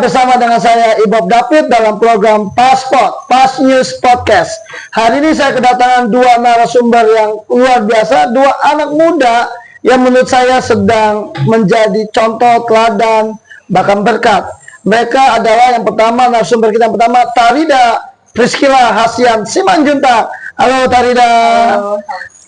bersama dengan saya Ibob David dalam program Pas News Podcast. Hari ini saya kedatangan dua narasumber yang luar biasa, dua anak muda yang menurut saya sedang menjadi contoh, teladan, bahkan berkat. Mereka adalah yang pertama, narasumber kita yang pertama, Tarida Priscilla Hasian Simanjuntak. Halo Tarida. Halo.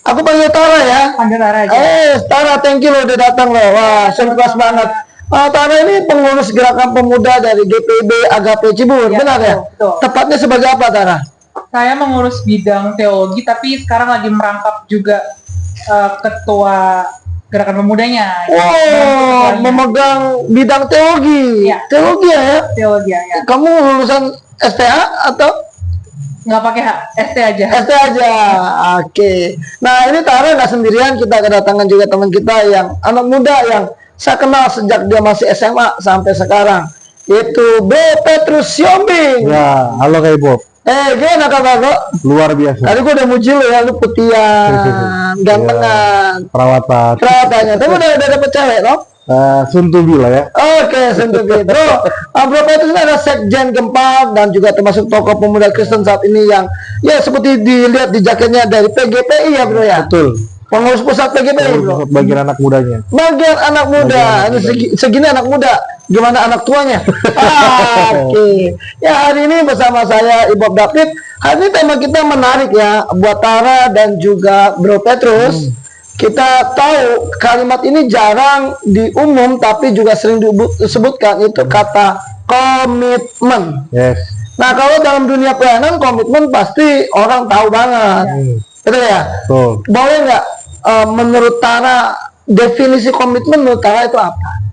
Aku panggil Tara ya. Panggil Tara aja. Tara, thank you lo udah datang lo. Wah, surprise banget. Tara ini pengurus gerakan pemuda dari GPIB Agape Cibubur, Ya, benar ya? betul. Tepatnya sebagai apa, Tara? Saya mengurus bidang teologi, tapi sekarang lagi merangkap juga ketua gerakan pemudanya. Oh, memegang bidang teologi. Ya. Teologi ya? Teologi ya. Kamu lulusan STA atau? Nggak pakai ST aja. ST aja. Oke. Nah, ini Tara nggak sendirian, kita kedatangan juga teman kita yang anak muda yang saya kenal sejak dia masih SMA sampai sekarang, yaitu Bro Petrus Siombing. Ya, halo Kak Ibob. Gimana kabar lo? Luar biasa. Tadi gua udah muji lo ya, lu putihan, gantengan, perawatannya. Tapi udah dapet cewek lo? Soon to be lah ya. Oke, sentuh Bro. Bro Petrus ini adalah sekjen Gempa dan juga termasuk tokoh pemuda Kristen saat ini yang ya seperti dilihat di jaketnya dari PGPI ya Bro ya. Betul. Pengurus pusat PGPI Bro. Bagian anak mudanya. Bagian anak muda. Ini segini anak muda. Gimana anak tuanya? Oke. Ya, hari ini bersama saya Ibob David. Hari ini tema kita menarik ya buat Tara dan juga Bro Petrus. Kita tahu kalimat ini jarang di umum tapi juga sering disebutkan, itu kata komitmen. Yes. Nah, kalau dalam dunia pelayanan komitmen pasti orang tahu banget. Betul ya? Betul. Boleh nggak menurut Tara definisi komitmen menurut Tara itu apa?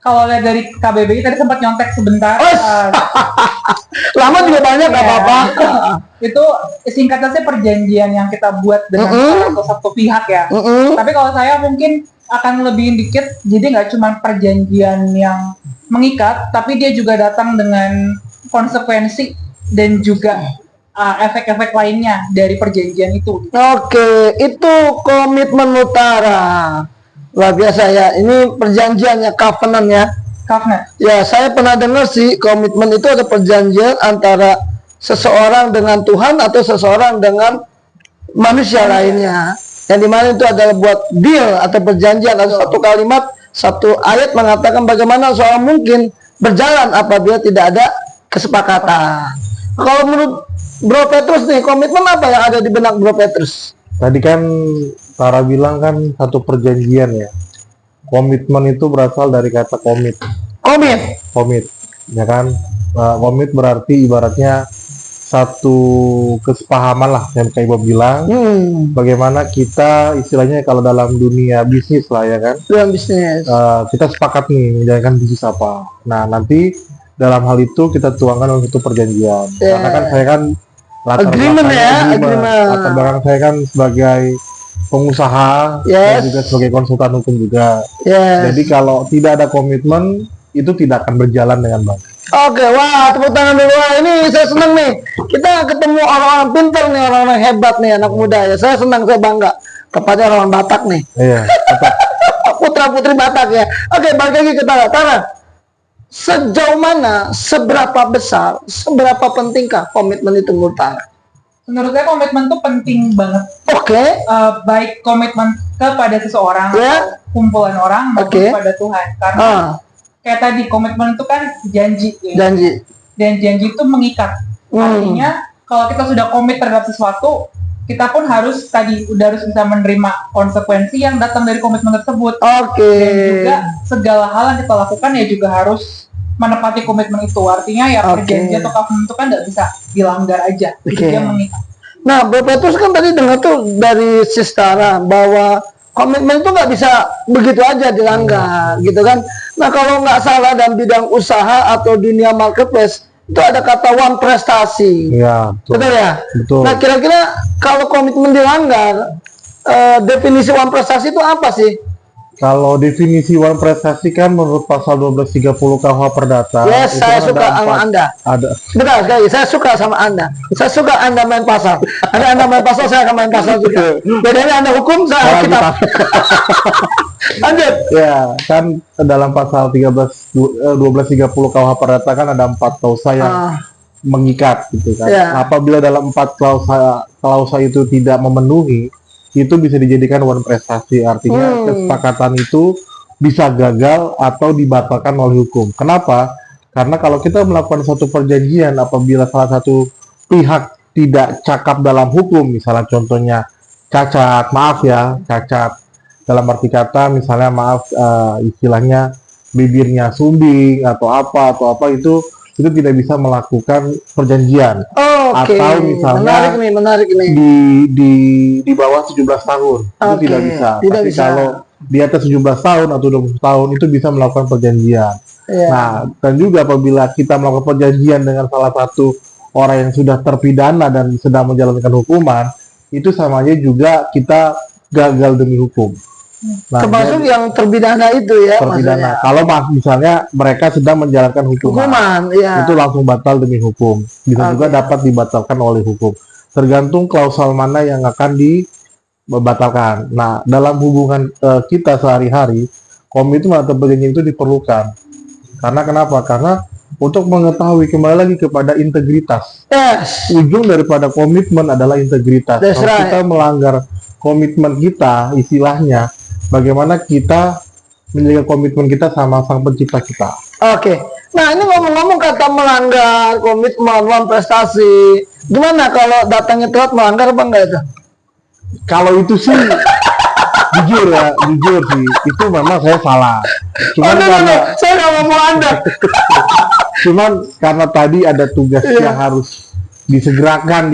Kalau lihat dari KBBI tadi sempat nyontek sebentar. Lama juga banyak nggak apa-apa. Itu singkatnya sih perjanjian yang kita buat dengan salah satu pihak ya. Tapi kalau saya mungkin akan lebih dikit, jadi nggak cuma perjanjian yang mengikat, tapi dia juga datang dengan konsekuensi dan juga efek-efek lainnya dari perjanjian itu. Oke, itu komitmen Utara. Luar biasa ya. Ini perjanjiannya, covenant ya. Covenant. Ya, saya pernah dengar sih komitmen itu ada perjanjian antara seseorang dengan Tuhan atau seseorang dengan manusia lainnya. Yang dimana itu adalah buat deal atau perjanjian atau satu kalimat, satu ayat mengatakan bagaimana seorang mungkin berjalan apabila tidak ada kesepakatan. Kalau menurut Bro Petrus nih, komitmen apa yang ada di benak Bro Petrus? Tadi kan Tara bilang kan satu perjanjian ya. Komitmen itu berasal dari kata komit. Komit, ya kan? Komit berarti ibaratnya satu kesepahaman lah yang Kak Ibob bilang. Bagaimana kita istilahnya kalau dalam dunia bisnis lah ya kan? Dalam bisnis. Kita sepakat nih menjalankan bisnis apa. Nah nanti dalam hal itu kita tuangkan dalam satu perjanjian. Karena kan saya kan latar belakang saya kan sebagai pengusaha dan juga sebagai konsultan hukum juga. Jadi kalau tidak ada komitmen itu tidak akan berjalan dengan baik. Oke, wah tepuk tangan dulu. Wah, ini saya senang nih. Kita ketemu orang-orang pintar nih, orang-orang hebat nih, anak muda ya. Saya senang, saya bangga. Tepatnya orang Batak nih. Iya. Putra-putri Batak ya. Oke, balik lagi ke Tara. Tara, sejauh mana, seberapa besar, seberapa pentingkah komitmen itu menurut Tara? Menurut saya komitmen itu penting banget. Oke. Baik komitmen kepada seseorang atau kumpulan orang maupun kepada Tuhan. Karena kayak tadi komitmen itu kan janji. Janji. Dan janji itu mengikat. Artinya kalau kita sudah komit terhadap sesuatu, kita pun harus harus bisa menerima konsekuensi yang datang dari komitmen tersebut. Dan juga segala hal yang kita lakukan ya juga harus menepati komitmen itu. Artinya ya perjanjian atau covenant itu kan nggak bisa dilanggar aja. Dia mengikat. Nah, Bro Petrus kan tadi dengar tuh dari Sistara bahwa komitmen itu nggak bisa begitu aja dilanggar, gitu kan? Nah, kalau nggak salah dalam bidang usaha atau dunia marketplace itu ada kata one prestasi. Iya, betul ya? Betul. Nah, kira-kira kalau komitmen dilanggar, definisi one prestasi itu apa sih? Kalau definisi wan prestasi kan menurut pasal 1230 KUH Perdata. Yes, itu saya kan suka ada sama Anda. Ada. Benar sekali, saya suka sama Anda. Saya suka Anda main pasal. Anda main pasal, saya akan main pasal juga. Bedanya Anda hukum, saya Alkitab. Lanjut. Ya, kan dalam pasal 1230 KUH Perdata kan ada 4 klausa yang mengikat gitu kan. Ya. Apabila dalam 4 klausa itu tidak memenuhi, itu bisa dijadikan wan prestasi. Artinya kesepakatan itu bisa gagal atau dibatalkan oleh hukum. Kenapa? Karena kalau kita melakukan suatu perjanjian apabila salah satu pihak tidak cakap dalam hukum, misalnya contohnya cacat, maaf ya, cacat dalam arti kata misalnya maaf istilahnya bibirnya sumbing atau apa itu tidak bisa melakukan perjanjian. Atau misalnya menarik nih. Di bawah 17 tahun itu tidak bisa. Tapi kalau di atas 17 tahun atau 20 tahun itu bisa melakukan perjanjian. Nah, dan juga apabila kita melakukan perjanjian dengan salah satu orang yang sudah terpidana dan sedang menjalankan hukuman, itu sama aja juga kita gagal demi hukum. Nah, termasuk yang terpidana itu ya. Terpidana. Kalau misalnya mereka sedang menjalankan hukuman, ya. Itu langsung batal demi hukum. Bisa juga dapat dibatalkan oleh hukum. Tergantung klausal mana yang akan dibatalkan. Nah, dalam hubungan kita sehari-hari, komitmen atau perjanjian itu diperlukan. Karena kenapa? Karena untuk mengetahui kembali lagi kepada integritas. Yes. Ujung daripada komitmen adalah integritas. That's Kalau right. kita melanggar komitmen kita, istilahnya, bagaimana kita menjaga komitmen kita sama Sang Pencipta kita. Oke. Nah, ini ngomong-ngomong kata melanggar komitmen, wan prestasi. Gimana kalau datangnya telat melanggar apa enggak itu? Kalau itu sih jujur sih, itu memang saya salah. Cuman saya nggak mau Anda. Cuman karena tadi ada tugas yang harus disegerakan,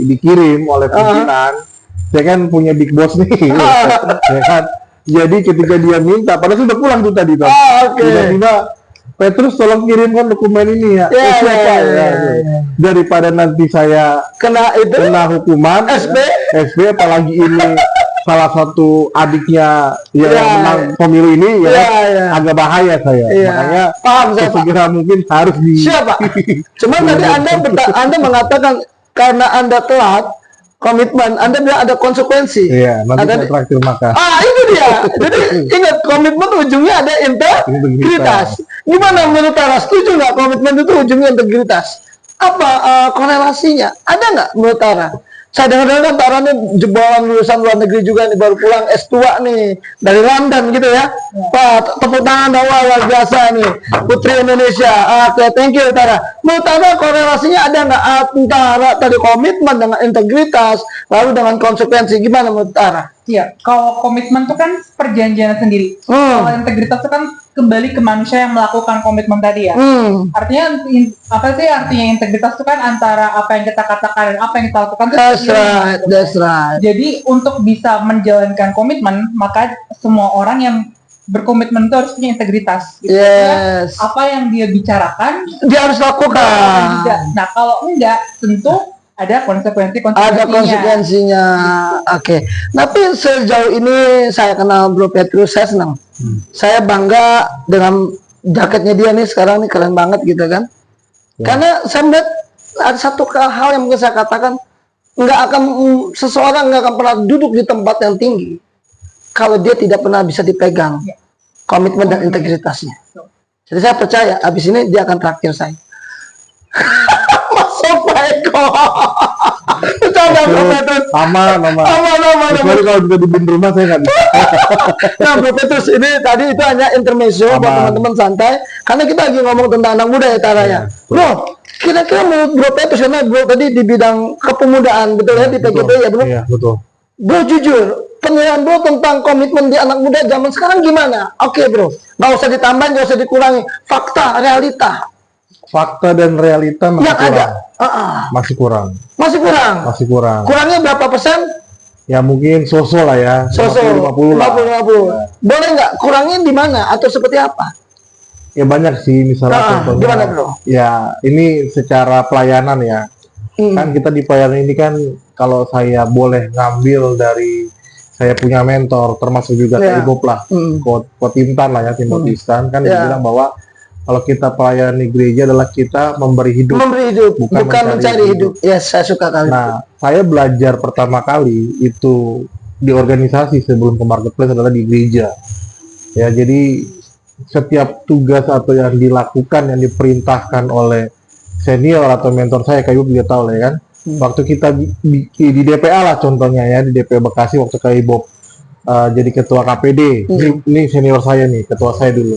dikirim oleh pimpinan. Saya kan punya big boss nih, ya kan. Jadi ketika dia minta, padahal sudah pulang tuh tadi kan. Tiba-tiba, Petrus tolong kirimkan dokumen ini ya. Daripada nanti saya kena hukuman, SP, apalagi ini salah satu adiknya yang menang pemilu ini, agak bahaya saya. Makanya segera mungkin harus Siapa? Cuman tadi Anda mengatakan karena Anda telat komitmen, Anda bilang ada konsekuensi. Iya, nanti saya traktir makan. Itu dia. Jadi ingat, komitmen ujungnya ada integritas. Gimana menurut Tara? Setuju nggak komitmen itu ujungnya integritas? Apa korelasinya? Ada nggak menurut Tara? Saya dengar kan Tara nih jebolan lulusan luar negeri juga nih, baru pulang S2 nih dari London gitu ya. Pak, tepuk tangan dong, luar biasa nih Putri Indonesia. Oke, thank you Tara. Menurut Tara korelasinya ada nggak antara tadi komitmen dengan integritas lalu dengan konsekuensi? Gimana menurut Tara? Iya, kalau komitmen itu kan perjanjian sendiri. Kalau integritas itu kan kembali ke manusia yang melakukan komitmen tadi ya. Artinya apa sih artinya integritas itu kan antara apa yang kita katakan dan apa yang kita lakukan. That's right. Jadi untuk bisa menjalankan komitmen, maka semua orang yang berkomitmen itu harus punya integritas. Gitu. Yes. Apa yang dia bicarakan, dia harus lakukan. Nah, kalau enggak, tentu ada konsekuensinya. Oke. Tapi sejauh ini saya kenal Bro Petrus, saya senang. Saya bangga dengan jaketnya dia nih sekarang nih, keren banget gitu kan. Karena saya melihat ada satu hal yang mungkin saya katakan, seseorang nggak akan pernah duduk di tempat yang tinggi kalau dia tidak pernah bisa dipegang komitmen dan integritasnya. Jadi saya percaya abis ini dia akan traktir saya. Masuk Eko. Bercanda Bro Petrus. Aman. Kecuali kalau juga di rumah saya nggak bisa. Nah Bro Petrus, ini tadi itu hanya intermezzo buat teman-teman santai. Karena kita lagi ngomong tentang anak muda ya Tara ya. Bro, kira-kira menurut Bro Petrus, karena Bro tadi di bidang kepemudaan, betul ya, di PGP ya Bro? Iya, betul. Bro jujur, penilaian Bro tentang komitmen di anak muda zaman sekarang gimana? Oke Bro, nggak usah ditambahin, nggak usah dikurangi. Fakta, realita. Fakta dan realita masih yang kurang. Masih kurang. Masih kurang. Kurangnya berapa persen? Ya mungkin sosok lah ya. 50 lah. 50. Boleh nggak? Kurangnya di mana atau seperti apa? Ya banyak sih, misalnya contohnya. Gimana Bro? Ya ini secara pelayanan ya. Kan kita di pelayanan ini kan kalau saya boleh ngambil dari saya punya mentor, termasuk juga Ya. Ibob lah, Kotintan lah ya, Timothy Stan kan dia Ya. bilang bahwa kalau kita pelayani gereja adalah kita memberi hidup. Memberi hidup, Bukan bukan mencari mencari hidup. hidup. Ya, saya suka kali. Nah, saya belajar pertama kali itu di organisasi sebelum ke marketplace adalah di gereja. Ya, jadi setiap tugas atau yang dilakukan, yang diperintahkan oleh senior atau mentor saya, kayak dia tahu lah ya kan. Waktu kita di DPA lah contohnya ya, di DPA Bekasi waktu kayak Bob jadi ketua KPD. Ini senior saya nih, ketua saya dulu.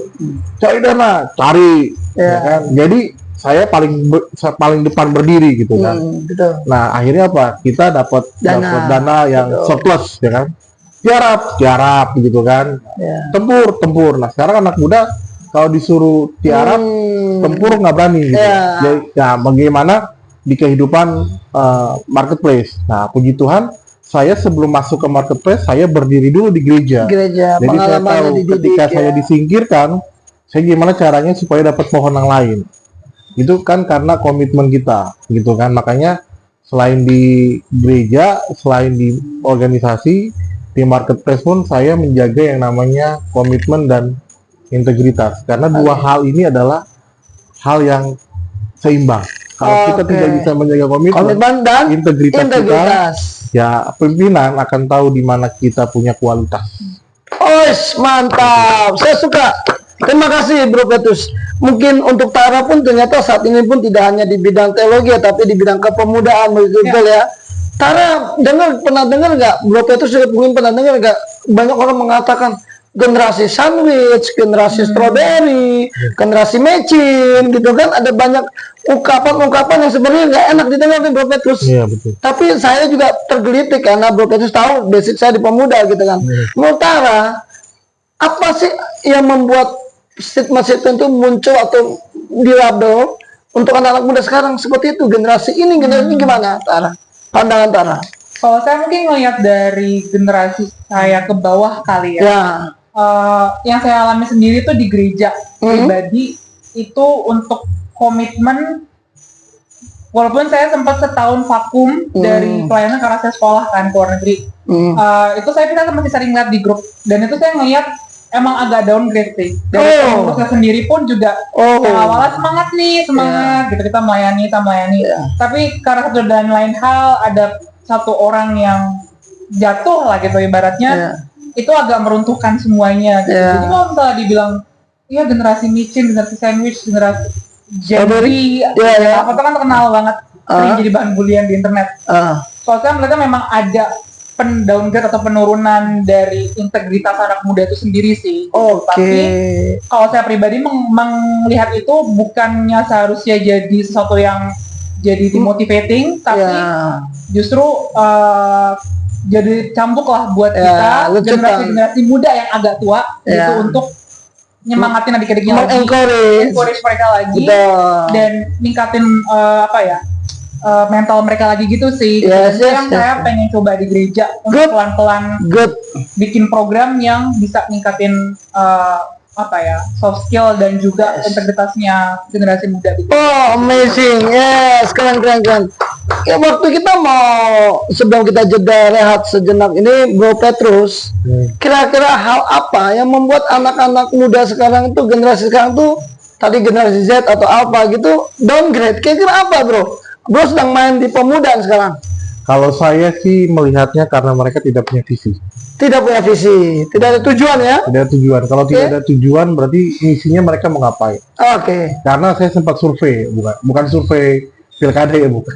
Cari dana, cari, ya kan. Jadi saya paling depan berdiri gitu kan. Betul. Nah, akhirnya apa? Kita dapat dana yang surplus ya kan. Tiarap gitu kan. Ya. Tempur. Nah, sekarang anak muda kalau disuruh tiarap, tempur nggak berani gitu. Ya. Jadi, ya bagaimana di kehidupan marketplace. Nah, puji Tuhan, saya sebelum masuk ke marketplace, saya berdiri dulu di gereja. Gereja, Jadi saya tahu ketika saya disingkirkan, saya gimana caranya supaya dapat pohon yang lain. Itu kan karena komitmen kita, gitu kan. Makanya selain di gereja, selain di organisasi, di marketplace pun saya menjaga yang namanya komitmen dan integritas. Karena dua hal ini adalah hal yang seimbang. Kalau kita tidak bisa menjaga komitmen dan integritas kita, ya pimpinan akan tahu di mana kita punya kualitas. Mantap, saya suka. Terima kasih Bro Petrus. Mungkin untuk Tara pun ternyata saat ini pun tidak hanya di bidang teologi, tapi di bidang kepemudaan betul ya. Tara pernah dengar nggak? Bro Petrus juga mungkin pernah dengar nggak? Banyak orang mengatakan generasi sandwich, generasi strawberry, generasi mecin, gitu kan? Ada banyak ungkapan-ungkapan yang sebenarnya nggak enak didengar nih Bro Petrus. Iya, betul. Tapi saya juga tergelitik karena Bro Petrus tahu basic saya di pemuda gitu kan. Menurut Tara, apa sih yang membuat stigma-stigma itu muncul atau dilabel untuk anak-anak muda sekarang seperti itu? Generasi ini gimana Tara? Pandangan Tara? Kalau saya mungkin ngelihat dari generasi saya ke bawah kali ya. Yang saya alami sendiri tuh di gereja pribadi itu untuk komitmen, walaupun saya sempat setahun vakum dari pelayanan karena saya sekolah kan ke luar negeri. Itu saya masih sering lihat di grup, dan itu saya ngelihat emang agak downgrade sih. Dari pengurusnya sendiri pun juga yang awalnya semangat gitu, kita melayani. Tapi karena satu dan lain hal ada satu orang yang jatuh lah gitu ibaratnya, itu agak meruntuhkan semuanya gitu. Jadi kalau misalnya dibilang iya generasi micin, generasi sandwich, generasi Gen Z, apa tuh kan terkenal banget, sering jadi bahan bulian di internet. Soalnya mereka memang ada downgrade atau penurunan dari integritas anak muda itu sendiri sih. Tapi kalau saya pribadi melihat itu bukannya seharusnya jadi sesuatu yang jadi demotivating, tapi justru jadi cambuk lah buat kita generasi muda yang agak tua gitu untuk nyemangatin adik-adiknya lagi, encourage mereka lagi, dan ningkatin mental mereka lagi gitu sih. Yang saya pengen coba di gereja untuk pelan-pelan bikin program yang bisa ningkatin soft skill dan juga integritasnya generasi muda gitu. Amazing, keren. Ya, waktu kita mau sebelum kita jeda rehat sejenak ini Bro Petrus, kira-kira hal apa yang membuat anak-anak muda sekarang itu, generasi sekarang tuh, tadi generasi Z atau apa gitu, downgrade? Kira-kira apa Bro? Bro sedang main di pemuda sekarang. Kalau saya sih melihatnya karena mereka tidak punya visi. Tidak punya visi, tidak ada tujuan ya? Tidak ada tujuan. Kalau tidak ada tujuan berarti misinya mereka mau ngapain? Karena saya sempat survei, bukan survei pilkada ya, bukan.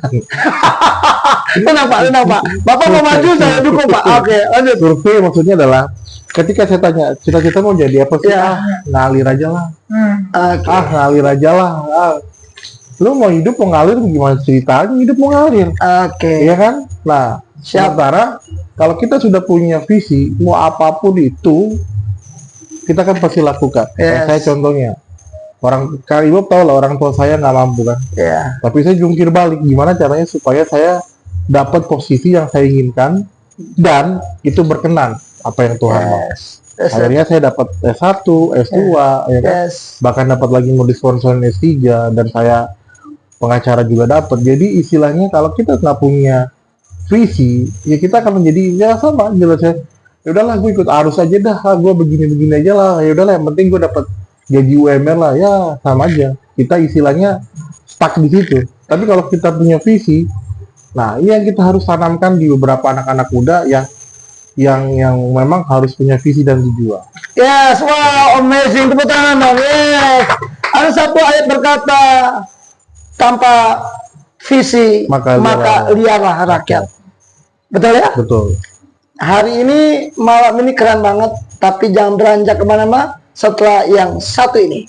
Kenapa? Bapak mau maju, saya dukung Pak. Lanjut. Survei maksudnya adalah ketika saya tanya cita-cita mau jadi apa sih? Ngalir aja lah. Ngalir aja lah. Lu mau hidup mau ngalir gimana ceritanya? Hidup mau ngalir. Iya kan? Nah, sementara kalau kita sudah punya visi, mau apapun itu kita kan pasti lakukan. Saya contohnya, Kak Ibu tahu lah orang tua saya nggak mampu kan. Tapi saya jungkir balik, gimana caranya supaya saya dapat posisi yang saya inginkan dan itu berkenan apa yang Tuhan mau. Akhirnya saya dapat S1, S2, ya kan? Bahkan dapat lagi mau disponsorin S3 dan saya pengacara juga dapat. Jadi istilahnya kalau kita nggak punya visi, ya kita akan menjadi ya sama jelasnya. ya udahlah gue ikut arus aja dah, gue begini-begini aja lah, ya udahlah yang penting gue dapat gaji UMR lah, ya sama aja. Kita istilahnya stuck di situ. Tapi kalau kita punya visi, nah ini yang kita harus tanamkan di beberapa anak-anak muda yang memang harus punya visi dan tujuan. Yes, wow, amazing. Tepuk tangan dong. Yes. Ada satu ayat berkata, tanpa visi Maka liarlah rakyat. Betul ya? Betul. Hari ini, malam ini keren banget. Tapi jangan beranjak kemana-mana setelah yang satu ini.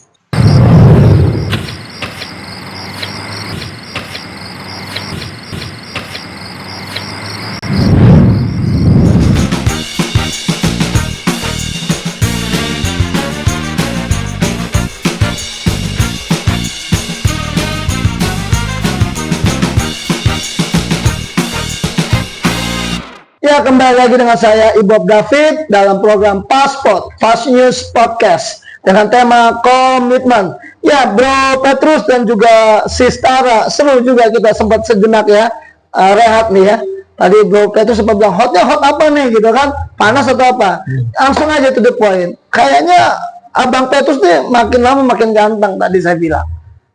Ya, kembali lagi dengan saya Ibob David dalam program Passport Fast News Podcast dengan tema komitmen. Ya, Bro Petrus dan juga Sis Tara, seru juga kita sempat sejenak ya rehat nih ya. Tadi Bro Petrus sempat bilang hot apa nih gitu kan, panas atau apa? Langsung aja to the point. Kayaknya Abang Petrus nih makin lama makin ganteng tadi saya bilang,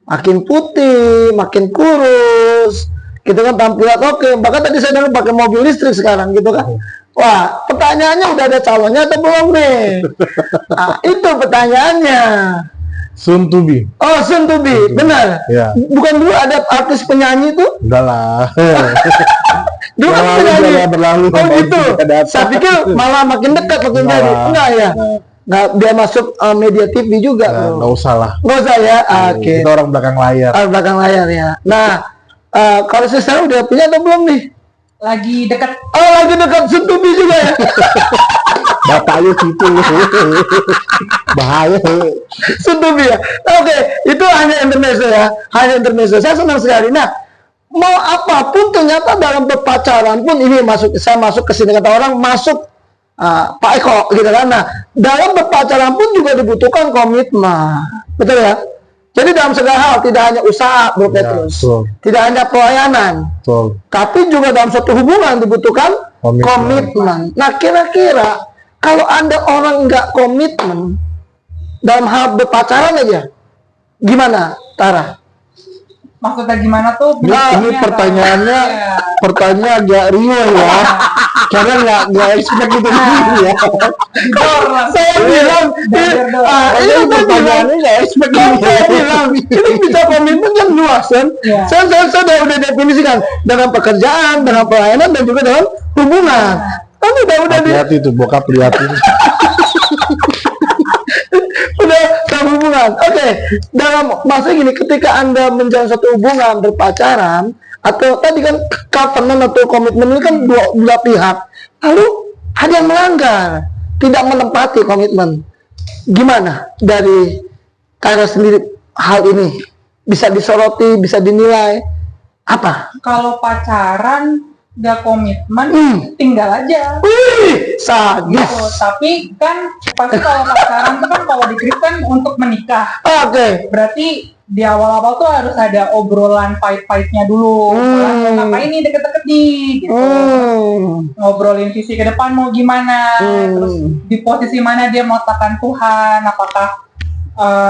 makin putih, makin kurus. Gitu kan tampilan oke, bahkan tadi saya dengar pakai mobil listrik sekarang gitu kan. Wah, pertanyaannya udah ada calonnya atau belum nih? Nah, itu pertanyaannya. Soon to be. Oh, soon to be, benar. Ya. Bukan dulu ada artis penyanyi tuh? Udah lah. Dulu kan penyanyi. Berlalu. Oh gitu. Saya pikir malah makin dekat makin jadi. Enggak ya? Nggak, dia masuk media TV juga. Nah, nggak usah lah. Nggak usah ya? Oke. Kita orang belakang layar. Belakang layar ya. Nah, kalau saya udah punya atau belum nih? Lagi dekat. Oh, lagi dekat Suntubi juga ya? Bapaknya situ. Bahaya. Suntubi ya? Oke, itu hanya intermezzo ya. Hanya intermezzo. Saya senang sekali. Nah, mau apapun ternyata dalam berpacaran pun ini saya masuk ke sini kata orang masuk Pak Eko gitu kan. Nah, dalam berpacaran pun juga dibutuhkan komitmen. Betul ya? Jadi dalam segala hal tidak hanya usaha, Bro Petrus, tidak hanya pelayanan, tapi juga dalam suatu hubungan dibutuhkan komitmen. Nah, kira-kira kalau Anda orang nggak komitmen dalam hal berpacaran aja, gimana, Tara? Maksudnya gimana tuh? Ini pertanyaannya, pertanyaan agak ringan ya. Karena nggak expect gitu ya. Saya bilang, ini pertanyaannya nggak expect gitu. Saya bilang, ini bisa komitmen kan luas kan? Saya udah definisikan dengan pekerjaan, dengan pelayanan dan juga dengan hubungan. Kan udah hati-hati tuh bokap liatin. Udah dalam hubungan. Oke, dalam maksudnya gini, ketika Anda menjalin satu hubungan berpacaran atau tadi kan covenant atau komitmen ini kan dua pihak. Lalu ada yang melanggar, tidak menempati komitmen. Gimana dari Tara sendiri hal ini? Bisa disoroti, bisa dinilai apa? Kalau pacaran gak komitmen, tinggal aja. Wih, sadis. Gitu. Tapi kan pasti kalau pacaran itu kan kalau di Kristen untuk menikah. Oke. Berarti di awal-awal tuh harus ada obrolan pahit-pahitnya dulu. Ngapain nih deket-deket nih gitu. Ngobrolin visi ke depan mau gimana. Terus di posisi mana dia mau takkan Tuhan. Apakah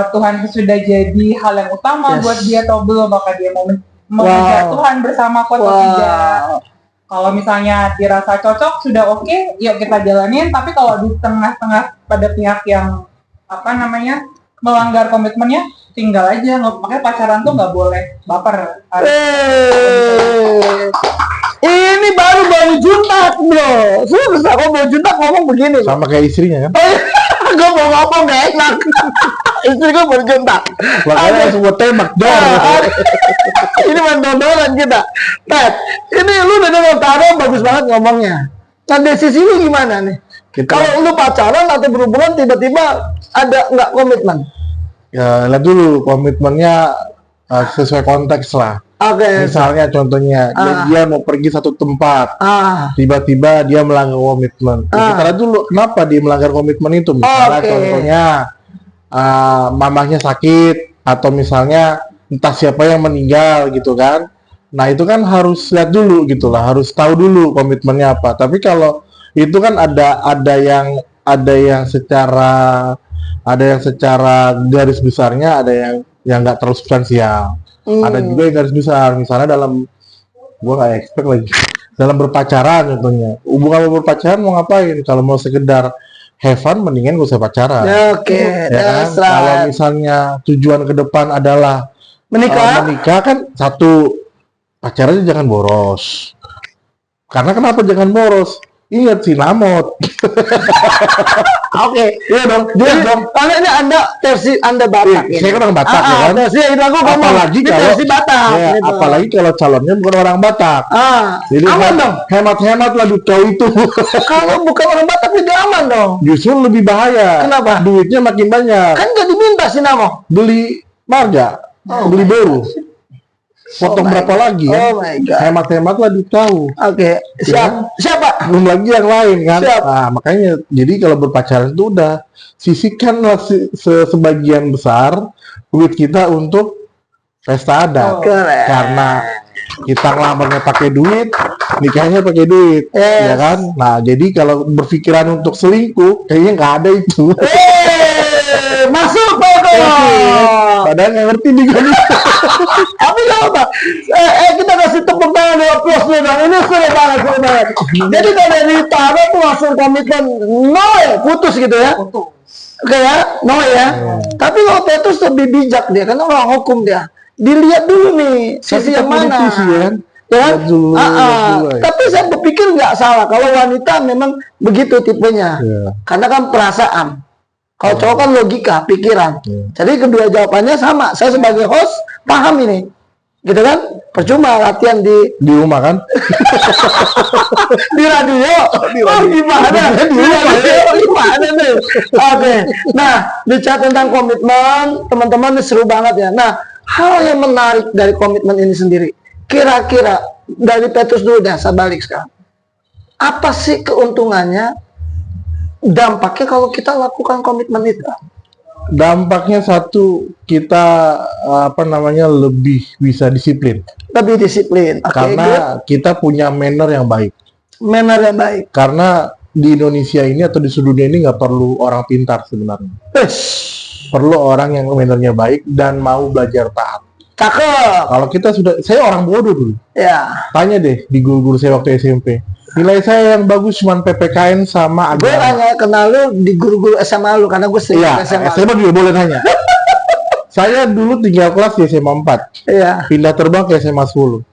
Tuhan sudah jadi hal yang utama buat dia atau belum. Apakah dia mau mengejar Tuhan bersama atau tidak. Kalau misalnya dirasa cocok sudah oke, yuk kita jalanin. Tapi kalau di tengah-tengah pada pihak yang melanggar komitmennya, tinggal aja. Makanya pacaran tuh nggak boleh baper. Ini baru juntak, bro. Susah kok baru juntak ngomong begini. Sama kayak istrinya kan? Gue mau ngomong gak enak. Istri gue baru juntak. Makanya semua tembak dor. Ini mandor-doran kita. Ted, ini lu udah dengan Tara bagus banget ngomongnya. Nah, dari sisi lu gimana nih? Kalau lu pacaran atau berhubungan tiba-tiba ada nggak komitmen? Ya, lihat dulu komitmennya sesuai konteks lah. Misalnya contohnya dia mau pergi satu tempat, tiba-tiba dia melanggar komitmen. Kita lihat dulu kenapa dia melanggar komitmen itu. Misalnya contohnya mamahnya sakit atau misalnya entah siapa yang meninggal gitu kan. Nah itu kan harus lihat dulu gitulah, harus tahu dulu komitmennya apa. Tapi kalau itu kan ada yang secara garis besarnya, ada yang nggak terlalu substansial. Ada juga yang garis besar, misalnya gua nggak expect lagi, dalam berpacaran contohnya. Hubungan berpacaran mau ngapain? Kalau mau sekedar have fun, mendingan gak usah pacaran. Oke, Ya kan? Kalau misalnya tujuan ke depan adalah menikah kan, satu, pacarannya jangan boros. Karena kenapa jangan boros? Ingat sinamot. Oke, iya dong. Jelas dong. Karena ini versi Anda Batak. Saya kan orang Batak ya kan. Versi itu aku ngomong. Apalagi Ini kalau versi Batak. ya, gitu. apalagi kalau calonnya bukan orang Batak. Jadi Aman dong. hemat-hemat lah duit kau itu. Kalau bukan orang Batak tidak aman dong. Justru lebih bahaya. Kenapa? Duitnya makin banyak. Kan gak diminta sinamo. Beli marga, beli baru. Potong berapa lagi ya? Oh my God. Hemat-hemat lah duit kau. Oke, siapa? Belum lagi yang lain kan. Siap. Nah, makanya jadi kalau berpacaran itu udah sisihkanlah sebagian besar duit kita untuk pesta adat. Keren. Karena kita ngelamarnya pakai duit, nikahnya pakai duit, Yes. ya kan? Nah, jadi kalau berpikiran untuk selingkuh, kayaknya nggak ada itu. Masuk Pokok. Padahal nggak ngerti juga nih. Tapi nggak apa. Kita kasih tepuk tangan dulu, plus nih bang. Ini seru banget, seru banget. Jadi kalau dari Tara tuh langsung komitmen no ya, putus gitu ya. Oke ya, no ya. Tapi kalau Petrus lebih bijak dia, karena orang hukum dia. Dilihat dulu nih sisi yang mana. Ya kan? Ya kan? Lihat dulu, lihat dulu, ya. Tapi saya berpikir nggak salah kalau wanita memang begitu tipenya. Iya. Karena kan perasaan. Kalau cowok kan logika, pikiran. Jadi kedua jawabannya sama. Saya sebagai host paham ini, gitu kan? Percuma latihan di Rumah kan? di radio. Oh gimana? Di radio gimana nih? Oke. Nah, bicara tentang komitmen, teman-teman ini seru banget ya. Nah, hal yang menarik dari komitmen ini sendiri, kira-kira dari Petrus dulu dah, saya balik sekarang. Apa sih keuntungannya? Dampaknya kalau kita lakukan komitmen itu? Dampaknya satu, kita lebih bisa disiplin. Lebih disiplin. Oke, Karena good. kita punya manner yang baik. Manner yang baik. Karena di Indonesia ini atau di seluruh dunia ini nggak perlu orang pintar sebenarnya. Perlu orang yang mannernya baik dan mau belajar taat. Cakep. Kalau kita saya orang bodoh dulu. Ya. Tanya deh di guru-guru saya waktu SMP. Nilai saya yang bagus cuma PPKN sama Gue agama. hanya kenal lu di guru-guru SMA lu karena gue sering Iya, SMA. SMA juga boleh nanya. Saya dulu tinggal kelas di SMA 4. Iya. Pindah terbang ke SMA 10.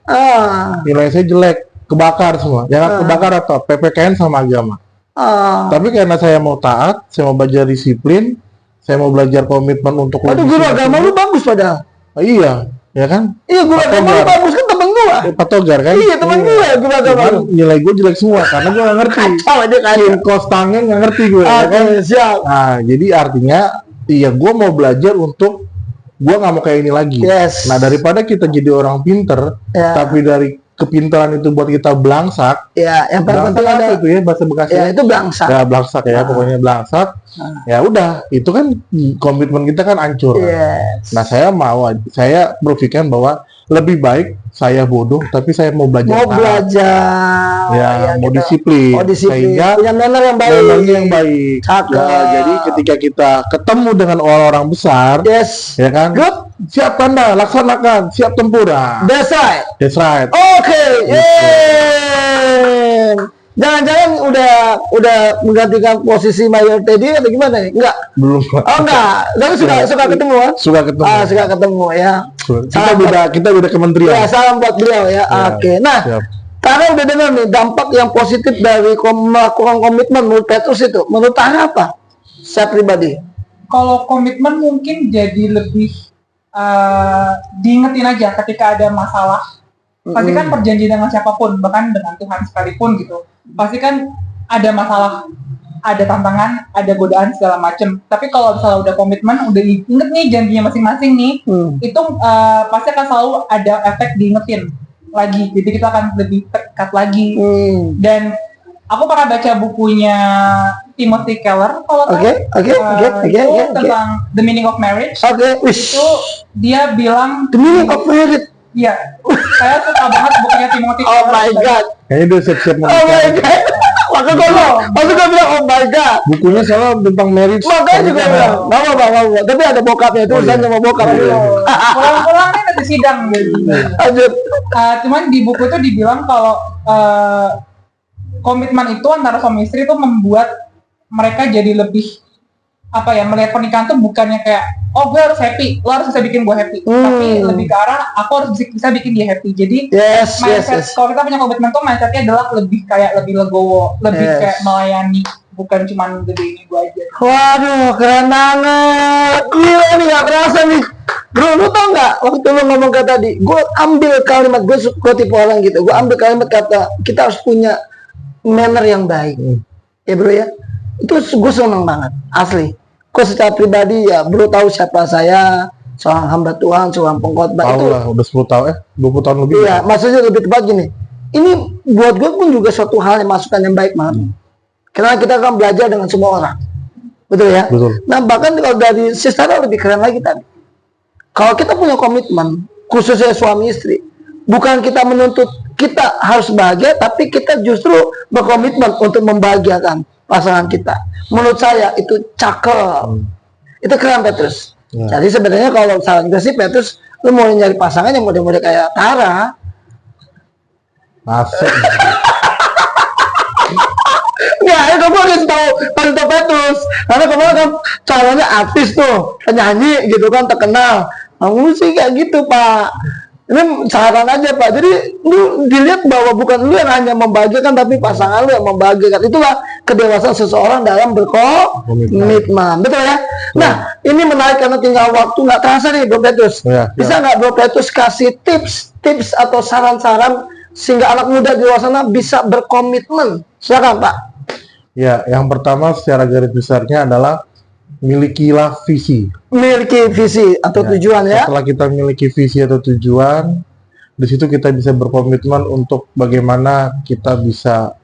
Nilai saya jelek, kebakar semua. Jangan kebakar atau PPKN sama agama. Tapi karena saya mau taat, saya mau belajar disiplin, saya mau belajar komitmen untuk Aduh, guru agama lu bagus padahal. Iya, ya kan? Iya, guru agama lu bagus kan temen gua. Patogar kan? Iya, temen gue guru agama Cuman lu. nilai gue jelek semua karena gue nggak ngerti. Kacau aja kan. Kos tangan nggak ngerti gue. Ya kan? Oke, siap. Nah, jadi artinya, iya gue mau belajar untuk gue nggak mau kayak ini lagi. Yes. Nah, daripada kita jadi orang pinter, Ya. tapi dari kepintaran itu buat kita belangsak. Ya, yang paling Belangsak penting apa ada. itu ya bahasa Bekasi? Ya, itu belangsak. Ya, belangsak ya, pokoknya belangsak. Ya udah, itu kan komitmen kita kan hancur. Yes. Nah, saya berpikiran bahwa lebih baik saya bodoh, tapi saya mau belajar. Mau taat. belajar. Ya, mau gitu. disiplin. Mau disiplin. Sehingga Punya manner yang baik. mannernya yang baik. Cakep. Ya, jadi ketika kita ketemu dengan orang-orang besar, Yes. ya kan? Good. Siap tanda, laksanakan, siap tempurah. That's right. That's right. Oke. Yeay. Jangan-jangan udah menggantikan posisi Mayor Teddy atau gimana nih? Enggak. Belum. Oh enggak. Tapi suka ketemu kan? Suka ketemu. Suka ketemu ya. Kita beda kementerian. Ya, salam buat beliau ya. Oke. Nah, siap. Tara udah dengar nih dampak yang positif dari melakukan komitmen menurut Petrus itu. Menurut Tara apa? Saya pribadi. Kalau komitmen mungkin jadi lebih diingetin aja ketika ada masalah. Pasti kan perjanjian dengan siapapun, bahkan dengan Tuhan sekalipun gitu. Pasti kan ada masalah, ada tantangan, ada godaan segala macem. Tapi kalau misalnya udah komitmen, udah inget nih janjinya masing-masing nih, itu pasti akan selalu ada efek diingetin lagi. Jadi kita akan lebih terikat lagi. Dan aku pernah baca bukunya Timothy Keller kalau tahu. Itu tentang The Meaning of Marriage. Itu dia bilang The Meaning of Marriage. Iya, saya suka banget bukunya Timothy. Oh my God. Kayaknya udah siap-siap Oh my God. Maka gue bilang, oh my god. Bukunya salah tentang marriage. Makanya juga bilang, mau. Tapi ada bokapnya itu, urusan sama bokap. Pulang-pulang nih nanti sidang gitu. Lanjut. Cuman di buku tuh dibilang kalau komitmen itu antara suami istri itu membuat mereka jadi lebih melihat pernikahan tuh bukannya kayak oh gue harus happy, lo harus bisa bikin gue happy, tapi lebih ke arah aku harus bisa bikin dia happy. Jadi mindset kalau kita punya komitmen tuh mindsetnya adalah lebih legowo, lebih kayak melayani, bukan cuma gedein gue aja. Waduh, keren banget. Gila nih, gak kerasa nih. Bro, lu tau gak, waktu lu ngomong kata tadi, gue ambil kalimat, gue tipe orang gitu, gue ambil kalimat kata, kita harus punya manner yang baik. Ya bro ya, itu gue seneng banget, asli. Gue secara pribadi ya, bro tahu siapa saya, seorang hamba Tuhan, seorang pengkhotbah itu. Tahu lah, udah 10 tahun, 20 tahun lebih. Iya, maksudnya lebih tepat gini. Ini buat gue pun juga suatu hal yang masukan yang baik banget. Karena kita akan belajar dengan semua orang. Betul ya? Betul. Nah, bahkan kalau dari Sistara lebih keren lagi tadi. Kalau kita punya komitmen, khususnya suami istri, bukan kita menuntut kita harus bahagia, tapi kita justru berkomitmen untuk membahagiakan pasangan kita. Menurut saya itu cakep. Itu keren, Petrus. Ya. Jadi sebenarnya kalau saran gue sih, Petrus, lu mau nyari pasangan yang model-model kayak Tara. Asik. Ya, itu gue harus tahu Petrus. Karena kemarin kan calonnya artis tuh, penyanyi gitu kan, terkenal. Kamu sih kayak gitu, Pak. Ini saran aja, Pak. Jadi lu dilihat bahwa bukan lu yang hanya membahagiakan, tapi pasangan lu yang membahagiakan. Itulah kedewasaan seseorang dalam berkomitmen. Betul ya? Nah, ini menarik karena tinggal waktu nggak terasa nih, Bro Petrus. Bisa nggak Bro Petrus kasih tips atau saran-saran sehingga anak muda di luar sana bisa berkomitmen? Silakan, Pak. Ya, yang pertama secara garis besarnya adalah milikilah visi. Miliki visi atau tujuan ya. Setelah kita miliki visi atau tujuan, di situ kita bisa berkomitmen untuk bagaimana kita bisa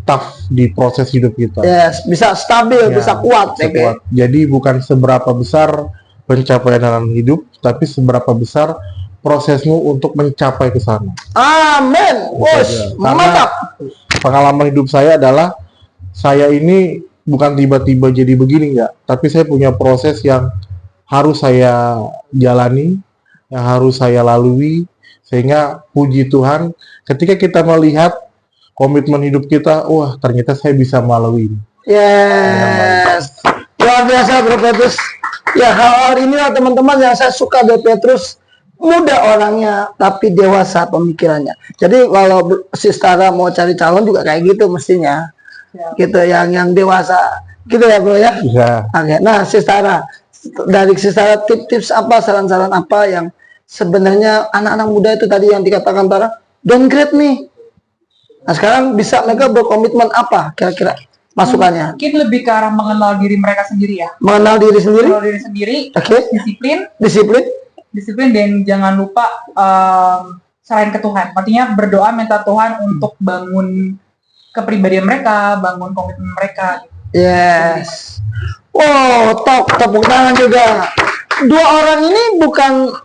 tough di proses hidup kita. Yes, bisa stabil, bisa kuat. Kuat. Jadi bukan seberapa besar pencapaian dalam hidup, tapi seberapa besar prosesmu untuk mencapai ke sana. Amin. Mantap. Pengalaman hidup saya adalah saya ini bukan tiba-tiba jadi begini enggak, tapi saya punya proses yang harus saya jalani, yang harus saya lalui, sehingga puji Tuhan ketika kita melihat komitmen hidup kita, wah ternyata saya bisa melalui ini. Yes, luar biasa Bro Petrus. Ya, hal inilah teman-teman yang saya suka dari Petrus, muda orangnya tapi dewasa pemikirannya. Jadi kalau Sistara mau cari calon juga kayak gitu mestinya. Gitu yang dewasa gitu ya bro ya. Oke. Nah Sistara, dari Sistara tips apa, saran-saran apa yang sebenarnya anak-anak muda itu tadi yang dikatakan Tara downgrade nih, nah sekarang bisa mereka berkomitmen apa kira-kira masukannya? Mungkin lebih ke arah mengenal diri mereka sendiri ya. Mengenal diri sendiri. Oke. Disiplin dan jangan lupa selain ke Tuhan, artinya berdoa minta Tuhan untuk bangun kepribadian mereka, bangun komitmen mereka. Yes. Wow, tepuk tangan juga. Dua orang ini bukan,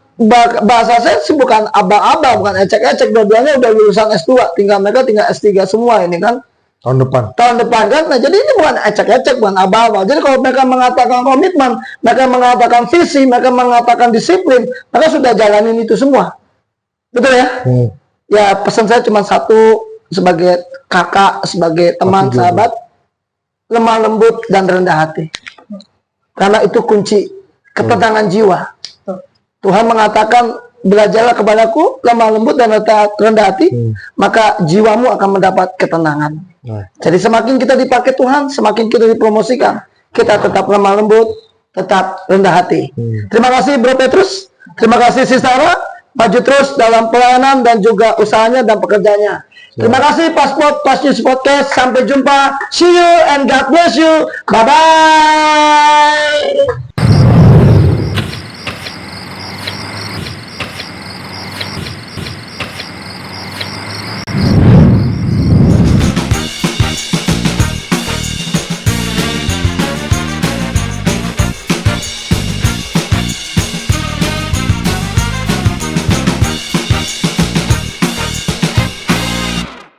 bahasa saya sih bukan aba-aba, bukan ecek-ecek. Dua-duanya udah lulusan S2, tinggal S3 semua ini kan. Tahun depan kan. Nah, jadi ini bukan ecek-ecek, bukan aba-aba. Jadi kalau mereka mengatakan komitmen, mereka mengatakan visi, mereka mengatakan disiplin, mereka sudah jalanin itu semua. Betul ya? Ya, pesan saya cuma satu, sebagai kakak, sebagai teman, sahabat, lemah lembut dan rendah hati. Karena itu kunci ketenangan jiwa. Tuhan mengatakan, belajarlah kepadaku, lemah lembut dan rendah hati, maka jiwamu akan mendapat ketenangan. Jadi semakin kita dipakai Tuhan, semakin kita dipromosikan, kita tetap lemah lembut, tetap rendah hati. Terima kasih Bro Petrus, terima kasih Sistara, maju terus dalam pelayanan dan juga usahanya dan pekerjaannya. Terima kasih Passport Plus News Podcast. Sampai jumpa. See you and God bless you. Bye bye.